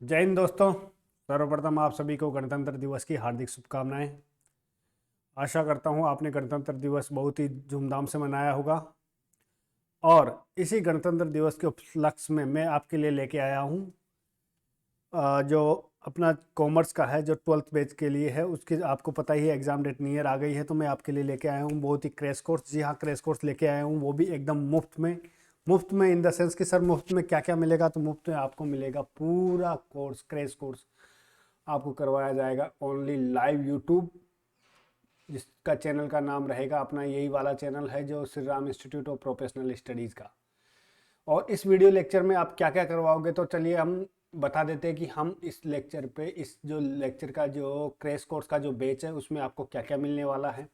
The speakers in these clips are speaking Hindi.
जय हिंद दोस्तों। सर्वप्रथम आप सभी को गणतंत्र दिवस की हार्दिक शुभकामनाएं। आशा करता हूं आपने गणतंत्र दिवस बहुत ही धूमधाम से मनाया होगा। और इसी गणतंत्र दिवस के उपलक्ष्य में मैं आपके लिए लेके आया हूं जो अपना कॉमर्स का है, जो 12th बैच के लिए है। उसकी आपको पता ही है एग्ज़ाम डेट नियर आ गई है, तो मैं आपके लिए लेके आया हूँ बहुत ही क्रैश कोर्स। जी हाँ, क्रैश कोर्स लेके आया हूँ, वो भी एकदम मुफ्त में। मुफ्त में इन द सेंस कि सर मुफ्त में क्या क्या मिलेगा, तो मुफ्त में आपको मिलेगा पूरा कोर्स, क्रैश कोर्स आपको करवाया जाएगा ओनली लाइव यूट्यूब, जिसका चैनल का नाम रहेगा अपना यही वाला चैनल है जो Shri Ram institute of professional studies का। और इस वीडियो लेक्चर में आप क्या क्या करवाओगे, तो चलिए हम बता देते हैं कि हम इस लेक्चर पे, इस जो लेक्चर का जो क्रैश कोर्स का जो बैच है, उसमें आपको क्या क्या मिलने वाला है।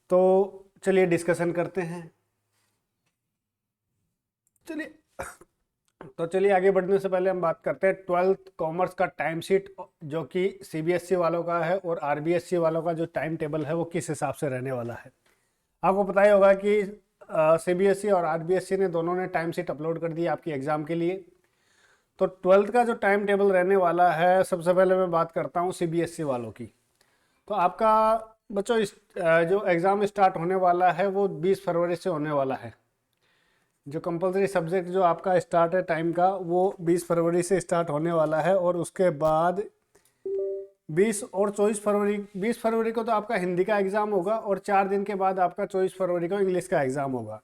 तो चलिए डिस्कशन करते हैं। चलिए तो चलिए आगे बढ़ने से पहले हम बात करते हैं 12th कॉमर्स का टाइम शीट, जो कि सीबीएसई वालों का है और आरबीएसई वालों का जो टाइम टेबल है वो किस हिसाब से रहने वाला है। आपको पता ही होगा कि सीबीएसई और आरबीएसई ने दोनों ने टाइम शीट अपलोड कर दी आपकी एग्ज़ाम के लिए। तो 12th का जो टाइम टेबल रहने वाला है, सबसे पहले मैं बात करता हूँ सीबीएसई वालों की। तो आपका बच्चों जो एग्ज़ाम स्टार्ट होने वाला है वो 20 फरवरी से होने वाला है। जो कंपलसरी सब्जेक्ट जो आपका स्टार्ट है टाइम का, वो 20 फरवरी से स्टार्ट होने वाला है। और उसके बाद 20 और 24 फरवरी, 20 फरवरी को तो आपका हिंदी का एग्ज़ाम होगा, और 4 दिन के बाद आपका 24 फरवरी को इंग्लिश का एग्ज़ाम होगा।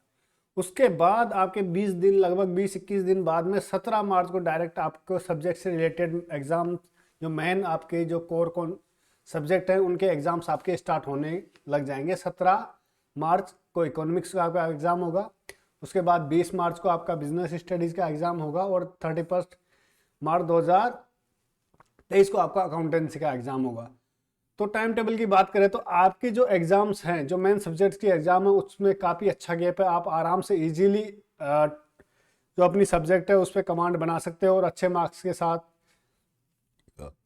उसके बाद आपके 20 दिन, लगभग 20-21 दिन बाद में 17 मार्च को डायरेक्ट आपको सब्जेक्ट से रिलेटेड एग्ज़ाम, जो मेन आपके जो कोर कौन सब्जेक्ट हैं उनके एग्ज़ाम्स आपके स्टार्ट होने लग जाएंगे। 17 मार्च को इकोनॉमिक्स का आपका एग्ज़ाम होगा। उसके बाद 20 मार्च को आपका बिजनेस स्टडीज़ का एग्ज़ाम होगा, और 31 मार्च 2023 को आपका अकाउंटेंसी का एग्ज़ाम होगा। तो टाइम टेबल की बात करें तो आपके जो एग्ज़ाम्स हैं, जो मेन सब्जेक्ट्स की एग्ज़ाम है, उसमें काफ़ी अच्छा गैप है। आप आराम से इजीली जो अपनी सब्जेक्ट है उस पर कमांड बना सकते हो और अच्छे मार्क्स के साथ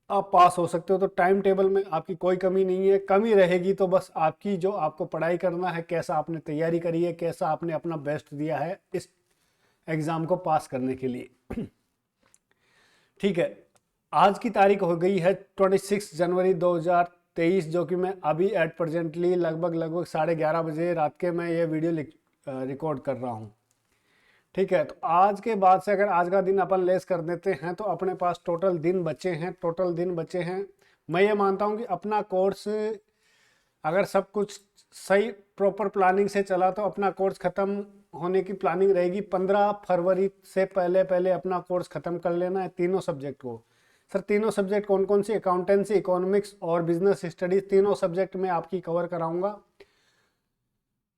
आप पास हो सकते हो। तो टाइम टेबल में आपकी कोई कमी नहीं है। कमी रहेगी तो बस आपकी, जो आपको पढ़ाई करना है, कैसा आपने तैयारी करी है, कैसा आपने अपना बेस्ट दिया है इस एग्ज़ाम को पास करने के लिए। ठीक है, आज की तारीख हो गई है 26 जनवरी 2023, जो कि मैं अभी एट प्रेजेंटली लगभग 11:30 बजे रात के मैं ये वीडियो रिकॉर्ड कर रहा हूँ। ठीक है, तो आज के बाद से अगर आज का दिन अपन लेस कर देते हैं तो अपने पास टोटल दिन बचे हैं, मैं ये मानता हूँ कि अपना कोर्स अगर सब कुछ सही प्रॉपर प्लानिंग से चला तो अपना कोर्स ख़त्म होने की प्लानिंग रहेगी 15 फरवरी से पहले पहले अपना कोर्स ख़त्म कर लेना है तीनों सब्जेक्ट को। सर तीनों सब्जेक्ट कौन कौन सी? अकाउंटेंसी, इकोनॉमिक्स और बिजनेस स्टडीज, तीनों सब्जेक्ट में आपकी कवर कराऊंगा।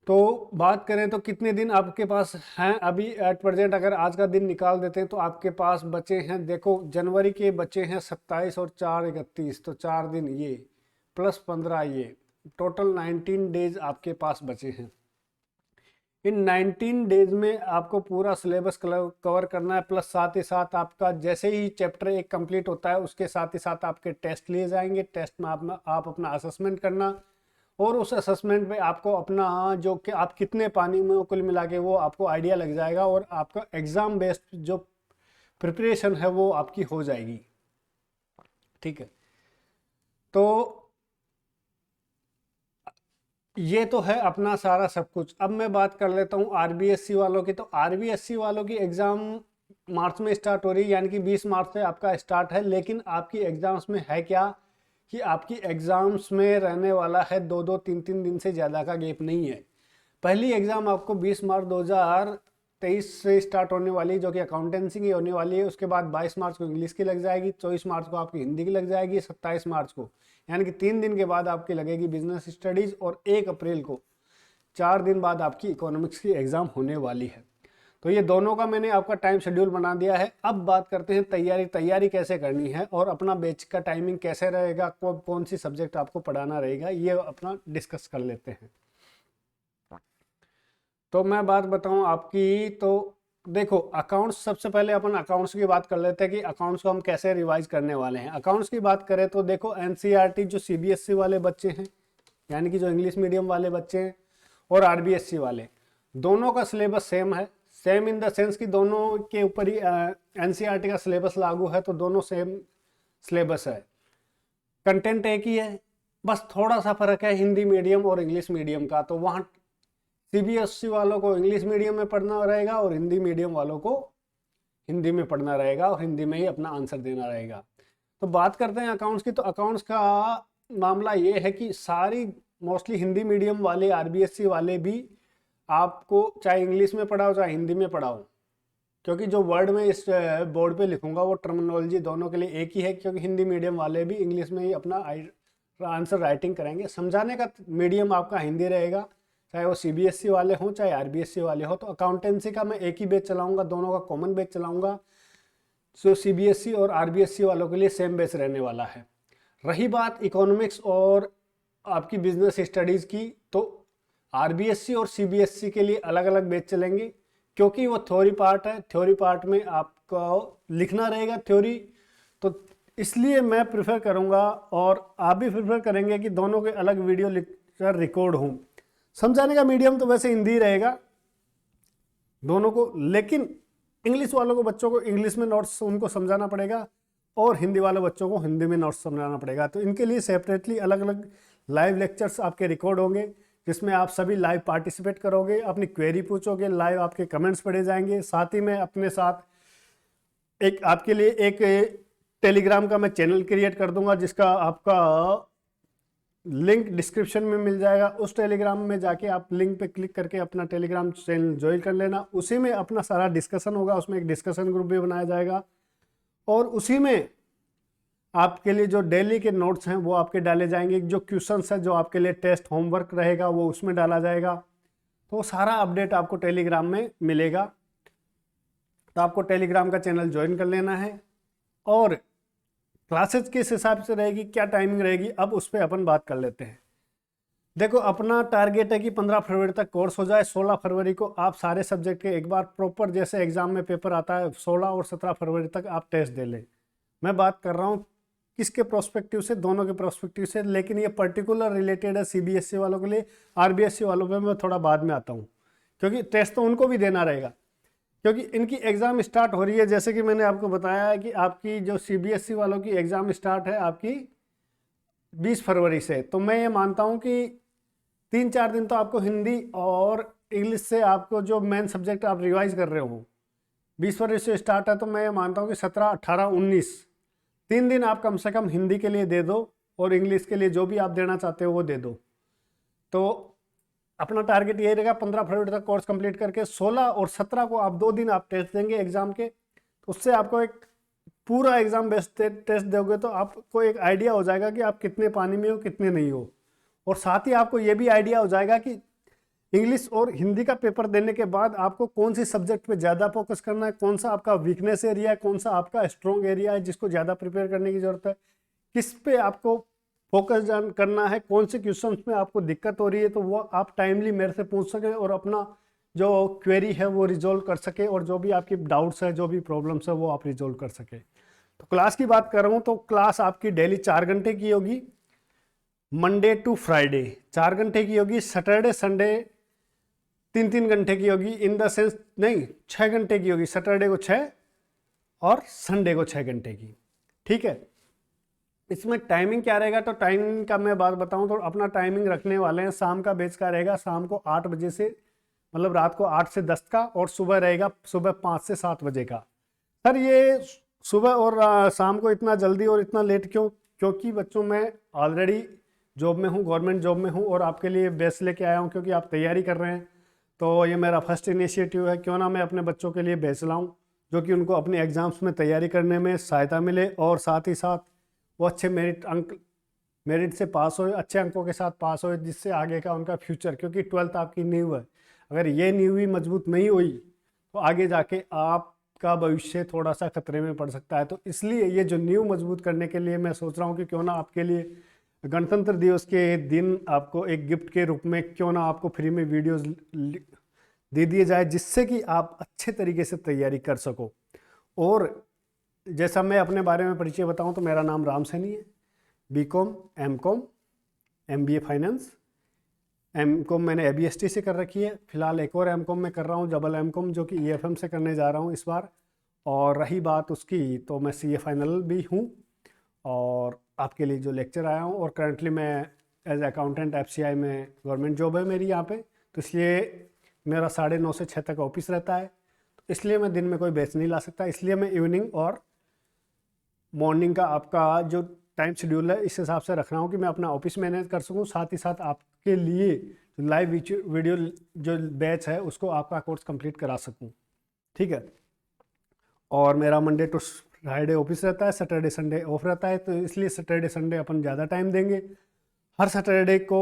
तो बात करें तो कितने दिन आपके पास हैं अभी एट प्रेजेंट, अगर आज का दिन निकाल देते हैं तो आपके पास बचे हैं, देखो जनवरी के बचे हैं 27 और 4 31, तो 4 दिन ये प्लस 15 ये, टोटल 19 डेज आपके पास बचे हैं। इन 19 डेज में आपको पूरा सिलेबस कवर करना है, प्लस साथ ही साथ आपका जैसे ही चैप्टर एक कंप्लीट होता है उसके साथ ही साथ आपके टेस्ट लिए जाएंगे। टेस्ट में आप अपना असेसमेंट करना, और उस असेसमेंट में आपको अपना जो कि आप कितने पानी में हो कुल मिला के वो आपको आइडिया लग जाएगा, और आपका एग्ज़ाम बेस्ड जो प्रिपरेशन है वो आपकी हो जाएगी। ठीक है, तो ये तो है अपना सारा सब कुछ। अब मैं बात कर लेता हूँ आरबीएससी वालों की। तो आरबीएससी वालों की एग्ज़ाम मार्च में स्टार्ट हो रही है, यानी कि 20 मार्च से आपका स्टार्ट है। लेकिन आपकी एग्ज़ाम्स में है क्या कि आपकी एग्ज़ाम्स में रहने वाला है 2-2 3-3 दिन से ज़्यादा का गैप नहीं है। पहली एग्ज़ाम आपको 20 मार्च 2023 से स्टार्ट होने वाली, जो कि अकाउंटेंसी की होने वाली है। उसके बाद 22 मार्च को इंग्लिश की लग जाएगी, 24 मार्च को आपकी हिंदी की लग जाएगी, 27 मार्च को, यानी कि 3 दिन के बाद आपकी लगेगी बिजनेस स्टडीज़, और 1 अप्रैल को 4 दिन बाद आपकी इकोनॉमिक्स की एग्ज़ाम होने वाली है। तो ये दोनों का मैंने आपका टाइम शेड्यूल बना दिया है। अब बात करते हैं तैयारी कैसे करनी है, और अपना बैच का टाइमिंग कैसे रहेगा, कौन सी सब्जेक्ट आपको पढ़ाना रहेगा, ये अपना डिस्कस कर लेते हैं। तो मैं बात बताऊं आपकी, तो देखो अकाउंट्स, सबसे पहले अपन अकाउंट्स की बात कर लेते हैं कि अकाउंट्स को हम कैसे रिवाइज करने वाले हैं। अकाउंट्स की बात करें तो देखो एनसीईआरटी जो सीबीएसई वाले बच्चे हैं, यानी कि जो इंग्लिश मीडियम वाले बच्चे हैं, और आरबीएसई वाले, दोनों का सिलेबस सेम है। सेम इन द सेंस कि दोनों के ऊपर ही एनसीईआरटी का सिलेबस लागू है, तो दोनों सेम सिलेबस है, कंटेंट एक ही है, बस थोड़ा सा फर्क है हिंदी मीडियम और इंग्लिश मीडियम का। तो वहाँ सीबीएसई वालों को इंग्लिश मीडियम में पढ़ना रहेगा और हिंदी मीडियम वालों को हिंदी में पढ़ना रहेगा और हिंदी में ही अपना आंसर देना रहेगा। तो बात करते हैं अकाउंट्स की। तो अकाउंट्स का मामला ये है कि सारी मोस्टली हिंदी मीडियम वाले आरबीएससी वाले भी आपको चाहे इंग्लिश में पढ़ाओ चाहे हिंदी में पढ़ाओ, क्योंकि जो वर्ड में इस बोर्ड पे लिखूंगा वो टर्मिनोलॉजी दोनों के लिए एक ही है, क्योंकि हिंदी मीडियम वाले भी इंग्लिश में ही अपना आंसर राइटिंग करेंगे। समझाने का मीडियम आपका हिंदी रहेगा, चाहे वो सीबीएसई वाले हों चाहे आरबीएससी वाले हो। तो अकाउंटेंसी का मैं एक ही बैच चलाऊंगा, दोनों का कॉमन बैच चलाऊंगा, जो सीबीएसई और आरबीएससी वालों के लिए सेम बैच रहने वाला है। रही बात इकोनॉमिक्स और आपकी बिजनेस स्टडीज़ की, तो आरबीएससी और सीबीएसई के लिए अलग अलग बैच चलेंगे, क्योंकि वो थ्योरी पार्ट है, थ्योरी पार्ट में आपको लिखना रहेगा थ्योरी, तो इसलिए मैं प्रेफर करूंगा और आप भी प्रेफर करेंगे कि दोनों के अलग वीडियो लेक्चर रिकॉर्ड हों। समझाने का मीडियम तो वैसे हिंदी रहेगा दोनों को, लेकिन इंग्लिश वालों को बच्चों को इंग्लिश में नोट्स उनको समझाना पड़ेगा और हिंदी वाले बच्चों को हिंदी में नोट्स समझाना पड़ेगा। तो इनके लिए सेपरेटली अलग अलग लाइव लेक्चर्स आपके रिकॉर्ड होंगे, जिसमें आप सभी लाइव पार्टिसिपेट करोगे, अपनी क्वेरी पूछोगे, लाइव आपके कमेंट्स पढ़े जाएंगे। साथ ही में अपने साथ एक आपके लिए एक टेलीग्राम का मैं चैनल क्रिएट कर दूंगा, जिसका आपका लिंक डिस्क्रिप्शन में मिल जाएगा। उस टेलीग्राम में जाके आप लिंक पे क्लिक करके अपना टेलीग्राम चैनल ज्वाइन कर लेना। उसी में अपना सारा डिस्कशन होगा, उसमें एक डिस्कशन ग्रुप भी बनाया जाएगा और उसी में आपके लिए जो डेली के नोट्स हैं वो आपके डाले जाएंगे, जो क्वेश्चंस हैं जो आपके लिए टेस्ट होमवर्क रहेगा वो उसमें डाला जाएगा। तो सारा अपडेट आपको टेलीग्राम में मिलेगा। तो आपको टेलीग्राम का चैनल ज्वाइन कर लेना है। और क्लासेज किस हिसाब से रहेगी, क्या टाइमिंग रहेगी, अब उस पर अपन बात कर लेते हैं। देखो, अपना टारगेट है कि 15 फरवरी तक कोर्स हो जाए। 16 फरवरी को आप सारे सब्जेक्ट के एक बार प्रॉपर, जैसे एग्जाम में पेपर आता है, 16 और 17 फरवरी तक आप टेस्ट दे लें। मैं बात कर रहा हूँ किसके प्रोस्पेक्टिव से, दोनों के प्रोस्पेक्टिव से, लेकिन ये पर्टिकुलर रिलेटेड है सीबीएसई वालों के लिए। आरबीएसई वालों पे मैं थोड़ा बाद में आता हूँ, क्योंकि टेस्ट तो उनको भी देना रहेगा, क्योंकि इनकी एग्ज़ाम स्टार्ट हो रही है। जैसे कि मैंने आपको बताया है कि आपकी जो सीबीएसई वालों की एग्ज़ाम स्टार्ट है आपकी 20 फरवरी से। तो मैं ये मानता हूँ कि 3-4 दिन तो आपको हिंदी और इंग्लिश से आपको जो मेन सब्जेक्ट आप रिवाइज कर रहे हो, 20 फरवरी से स्टार्ट है, तो मैं ये मानता हूँ कि 17, 18, 19 3 दिन आप कम से कम हिंदी के लिए दे दो और इंग्लिश के लिए जो भी आप देना चाहते हो वो दे दो। तो अपना टारगेट यही रहेगा 15 फरवरी तक कोर्स कंप्लीट करके 16 और 17 को आप 2 दिन आप टेस्ट देंगे एग्जाम के। तो उससे आपको एक पूरा एग्जाम बेस्ड टेस्ट दोगे तो आपको एक आइडिया हो जाएगा कि आप कितने पानी में हो कितने नहीं हो। और साथ ही आपको ये भी आइडिया हो जाएगा कि इंग्लिश और हिंदी का पेपर देने के बाद आपको कौन सी सब्जेक्ट पे ज़्यादा फोकस करना है, कौन सा आपका वीकनेस एरिया है, कौन सा आपका स्ट्रॉन्ग एरिया है जिसको ज़्यादा प्रिपेयर करने की ज़रूरत है, किस पे आपको फोकस करना है, कौन से क्वेश्चन में आपको दिक्कत हो रही है। तो वो आप टाइमली मेरे से पूछ सके और अपना जो क्वेरी है वो रिजोल्व कर सके, और जो भी आपकी डाउट्स है, जो भी प्रॉब्लम्स है, वो आप रिजोल्व कर सके। तो क्लास की बात कर रहा हूँ तो क्लास आपकी डेली 4 घंटे की होगी, मंडे टू फ्राइडे 4 घंटे की होगी, सैटरडे संडे 3-3 घंटे की होगी। इन द सेंस नहीं, 6 घंटे की होगी, सैटरडे को 6 और संडे को 6 घंटे की। ठीक है, इसमें टाइमिंग क्या रहेगा, तो टाइमिंग का मैं बात बताऊं तो अपना टाइमिंग रखने वाले हैं, शाम का बैच का रहेगा शाम को 8 बजे से, मतलब रात को 8 से 10 का, और सुबह रहेगा सुबह 5 से 7 बजे का। सर ये सुबह और शाम को इतना जल्दी और इतना लेट क्यों? क्योंकि बच्चों मैं ऑलरेडी जॉब में हूँ, गवर्नमेंट जॉब में हूँ, और आपके लिए बैच लेके आया हूँ क्योंकि आप तैयारी कर रहे हैं। तो ये मेरा फर्स्ट इनिशिएटिव है, क्यों ना मैं अपने बच्चों के लिए बैच लाऊं जो कि उनको अपने एग्ज़ाम्स में तैयारी करने में सहायता मिले, और साथ ही साथ वो अच्छे मेरिट से पास हो, अच्छे अंकों के साथ पास हो, जिससे आगे का उनका फ्यूचर, क्योंकि 12th आपकी नींव है, अगर ये नींव ही मजबूत नहीं हुई तो आगे जाके आपका भविष्य थोड़ा सा खतरे में पड़ सकता है। तो इसलिए ये जो नींव मजबूत करने के लिए मैं सोच रहा हूँ कि क्यों ना आपके लिए गणतंत्र दिवस के दिन आपको एक गिफ्ट के रूप में क्यों ना आपको फ्री में वीडियोस दे दिए जाए, जिससे कि आप अच्छे तरीके से तैयारी कर सको। और जैसा मैं अपने बारे में परिचय बताऊं तो मेरा नाम राम सैनी है, BCom, MCom, MBA finance, MCom मैंने एबीएसटी से कर रखी है, फिलहाल एक और एमकॉम में कर रहा हूँ, डबल एमकॉम, जो कि ईएफएम से करने जा रहा हूँ इस बार। और रही बात उसकी, तो मैं सीए फाइनल भी हूँ और आपके लिए जो लेक्चर आया हूँ। और करंटली मैं एज अकाउंटेंट एफसीआई में गवर्नमेंट जॉब है मेरी यहाँ पे, तो इसलिए मेरा 9:30 से 6 तक ऑफिस रहता है, तो इसलिए मैं दिन में कोई बैच नहीं ला सकता। इसलिए मैं इवनिंग और मॉर्निंग का आपका जो टाइम शेड्यूल है इस हिसाब से रख रहा हूँ कि मैं अपना ऑफिस मैनेज कर सकूँ, साथ ही साथ आपके लिए लाइव वीडियो जो बैच है उसको आपका कोर्स कंप्लीट करा सकूँ। ठीक है। और मेरा मंडे टू फ्राइडे ऑफिस रहता है, सैटरडे संडे ऑफ रहता है, तो इसलिए सैटरडे संडे अपन ज़्यादा टाइम देंगे। हर सैटरडे को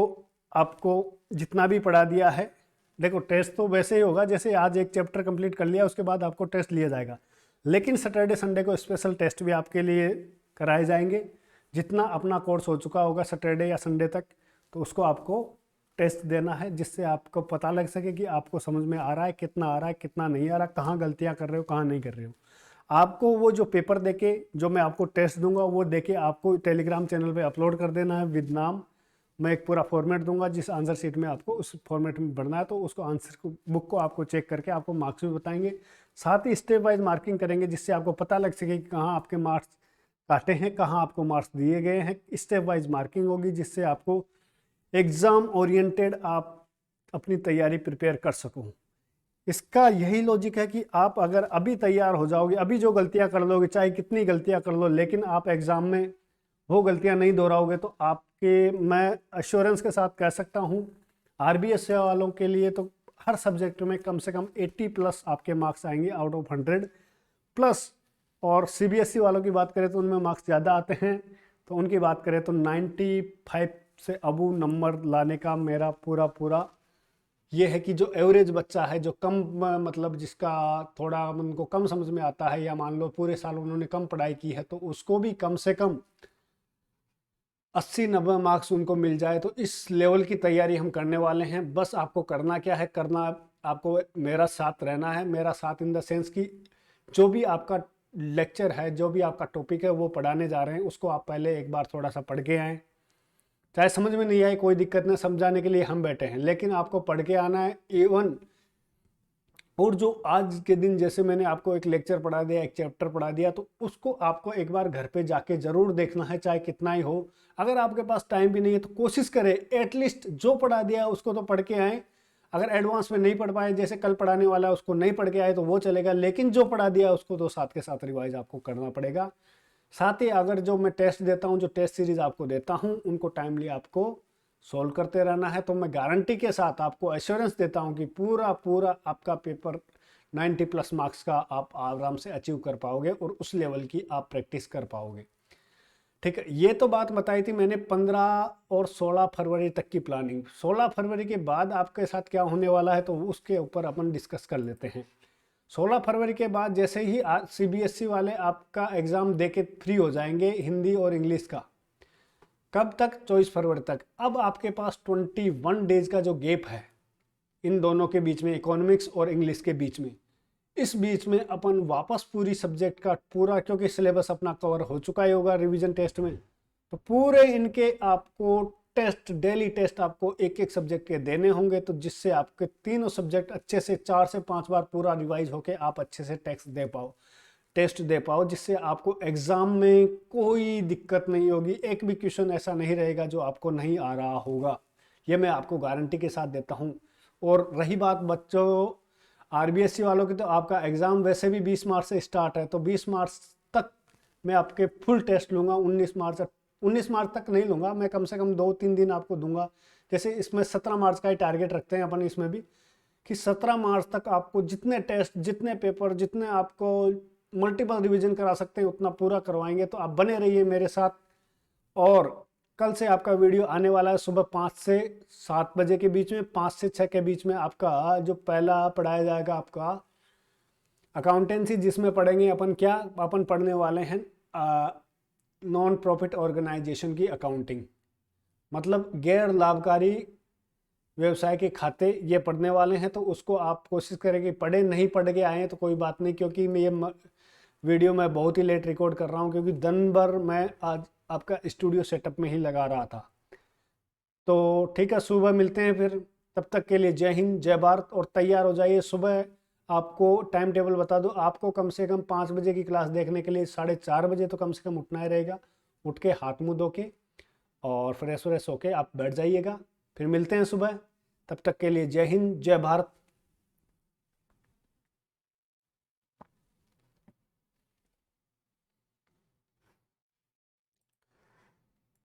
आपको जितना भी पढ़ा दिया है, देखो टेस्ट तो वैसे ही होगा जैसे आज एक चैप्टर कंप्लीट कर लिया उसके बाद आपको टेस्ट लिया जाएगा, लेकिन सैटरडे संडे को स्पेशल टेस्ट भी आपके लिए कराए जाएंगे। जितना अपना कोर्स हो चुका होगा सैटरडे या संडे तक, तो उसको आपको टेस्ट देना है, जिससे आपको पता लग सके कि आपको समझ में आ रहा है कितना नहीं आ रहा, कहाँ गलतियाँ कर रहे हो कहाँ नहीं कर रहे हो। आपको वो जो पेपर देके जो मैं आपको टेस्ट दूंगा वो देके आपको टेलीग्राम चैनल पे अपलोड कर देना है विद नाम। मैं एक पूरा फॉर्मेट दूंगा, जिस आंसर शीट में आपको उस फॉर्मेट में भरना है, तो उसको आंसर को बुक को आपको चेक करके आपको मार्क्स भी बताएंगे, साथ ही स्टेप वाइज मार्किंग करेंगे, जिससे आपको पता लग सके कि कहाँ आपके मार्क्स काटे हैं, कहाँ आपको मार्क्स दिए गए हैं। स्टेप वाइज मार्किंग होगी, जिससे आपको एग्ज़ाम ओरिएंटेड आप अपनी तैयारी प्रिपेयर कर सको। इसका यही लॉजिक है कि आप अगर अभी तैयार हो जाओगे, अभी जो गलतियां कर लोगे, चाहे कितनी गलतियां कर लो, लेकिन आप एग्ज़ाम में वो गलतियां नहीं दोहराओगे, तो आपके, मैं अश्योरेंस के साथ कह सकता हूँ, आरबीएस वालों के लिए तो हर सब्जेक्ट में कम से कम 80+ आपके मार्क्स आएंगे आउट ऑफ 100 प्लस। और सीबीएसई वालों की बात करें तो उनमें मार्क्स ज़्यादा आते हैं, तो उनकी बात करें तो 95 से अबू नंबर लाने का मेरा पूरा पूरा ये है कि जो एवरेज बच्चा है, जो कम मतलब जिसका थोड़ा उनको कम समझ में आता है, या मान लो पूरे साल उन्होंने कम पढ़ाई की है, तो उसको भी कम से कम 80-90 मार्क्स उनको मिल जाए, तो इस लेवल की तैयारी हम करने वाले हैं। बस आपको करना क्या है, करना आपको मेरा साथ रहना है। मेरा साथ इन द सेंस कि जो भी आपका लेक्चर है, जो भी आपका टॉपिक है वो पढ़ाने जा रहे हैं, उसको आप पहले एक बार थोड़ा सा पढ़ के आएँ। चाहे समझ में नहीं आए कोई दिक्कत नहीं, समझाने के लिए हम बैठे हैं, लेकिन आपको पढ़ के आना है। इवन और जो आज के दिन जैसे मैंने आपको एक लेक्चर पढ़ा दिया, एक चैप्टर पढ़ा दिया, तो उसको आपको एक बार घर पे जाके जरूर देखना है, चाहे कितना ही हो। अगर आपके पास टाइम भी नहीं है तो कोशिश करें एटलीस्ट जो पढ़ा दिया है उसको तो पढ़ के आए। अगर एडवांस में नहीं पढ़ पाए, जैसे कल पढ़ाने वाला है उसको नहीं पढ़ के आए तो वो चलेगा, लेकिन जो पढ़ा दिया है उसको तो साथ के साथ रिवाइज आपको करना पड़ेगा। साथ ही अगर जो मैं टेस्ट देता हूँ, जो टेस्ट सीरीज आपको देता हूँ, उनको टाइमली आपको सॉल्व करते रहना है। तो मैं गारंटी के साथ आपको एश्योरेंस देता हूँ कि पूरा पूरा आपका पेपर 90+ मार्क्स का आप आराम से अचीव कर पाओगे और उस लेवल की आप प्रैक्टिस कर पाओगे। ठीक है, ये तो बात बताई थी मैंने 15 और 16 फरवरी तक की प्लानिंग। 16 फरवरी के बाद आपके साथ क्या होने वाला है तो उसके ऊपर अपन डिस्कस कर लेते हैं। 16 फरवरी के बाद जैसे ही सीबीएसई वाले आपका एग्ज़ाम दे के फ्री हो जाएंगे हिंदी और इंग्लिश का, कब तक? 24 फरवरी तक। अब आपके पास 21 डेज का जो गैप है इन दोनों के बीच में, इकोनॉमिक्स और इंग्लिश के बीच में, इस बीच में अपन वापस पूरी सब्जेक्ट का पूरा, क्योंकि सिलेबस अपना कवर हो चुका ही होगा रिवीजन टेस्ट में, तो पूरे इनके आपको टेस्ट, डेली टेस्ट आपको एक एक सब्जेक्ट के देने होंगे, तो जिससे आपके तीनों सब्जेक्ट अच्छे से 4 से 5 बार पूरा रिवाइज होके आप अच्छे से टेस्ट दे पाओ, जिससे आपको एग्जाम में कोई दिक्कत नहीं होगी। एक भी क्वेश्चन ऐसा नहीं रहेगा जो आपको नहीं आ रहा होगा, ये मैं आपको गारंटी के साथ देता हूँ। और रही बात बच्चों आरबीएससी वालों की, तो आपका एग्ज़ाम वैसे भी 20 मार्च से स्टार्ट है, तो 20 मार्च तक मैं आपके फुल टेस्ट लूँगा। 19 मार्च तक नहीं लूँगा मैं, कम से कम 2-3 दिन आपको दूंगा। जैसे इसमें 17 मार्च का ही टारगेट रखते हैं अपन इसमें भी, कि 17 मार्च तक आपको जितने टेस्ट, जितने पेपर, जितने आपको मल्टीपल रिवीजन करा सकते हैं उतना पूरा करवाएंगे। तो आप बने रहिए मेरे साथ। और कल से आपका वीडियो आने वाला है सुबह 5 से 7 बजे के बीच में, 5 से 6 के बीच में आपका जो पहला पढ़ाया जाएगा आपका अकाउंटेंसी, जिसमें पढ़ेंगे अपन क्या, अपन पढ़ने वाले हैं नॉन प्रॉफिट ऑर्गेनाइजेशन की अकाउंटिंग, मतलब गैर लाभकारी व्यवसाय के खाते ये पढ़ने वाले हैं। तो उसको आप कोशिश करें कि पढ़े, नहीं पढ़ के आए तो कोई बात नहीं, क्योंकि मैं ये वीडियो मैं बहुत ही लेट रिकॉर्ड कर रहा हूँ, क्योंकि दिन भर मैं आज आपका स्टूडियो सेटअप में ही लगा रहा था। तो ठीक है, सुबह मिलते हैं फिर। तब तक के लिए जय हिंद, जय भारत, और तैयार हो जाइए। सुबह आपको टाइम टेबल बता दूं, आपको कम से कम 5 बजे की क्लास देखने के लिए 4:30 बजे तो कम से कम उठना ही रहेगा। उठ के हाथ मुंह धो के और फ्रेश व्रेश होके आप बैठ जाइएगा। फिर मिलते हैं सुबह। तब तक के लिए जय हिंद, जय भारत।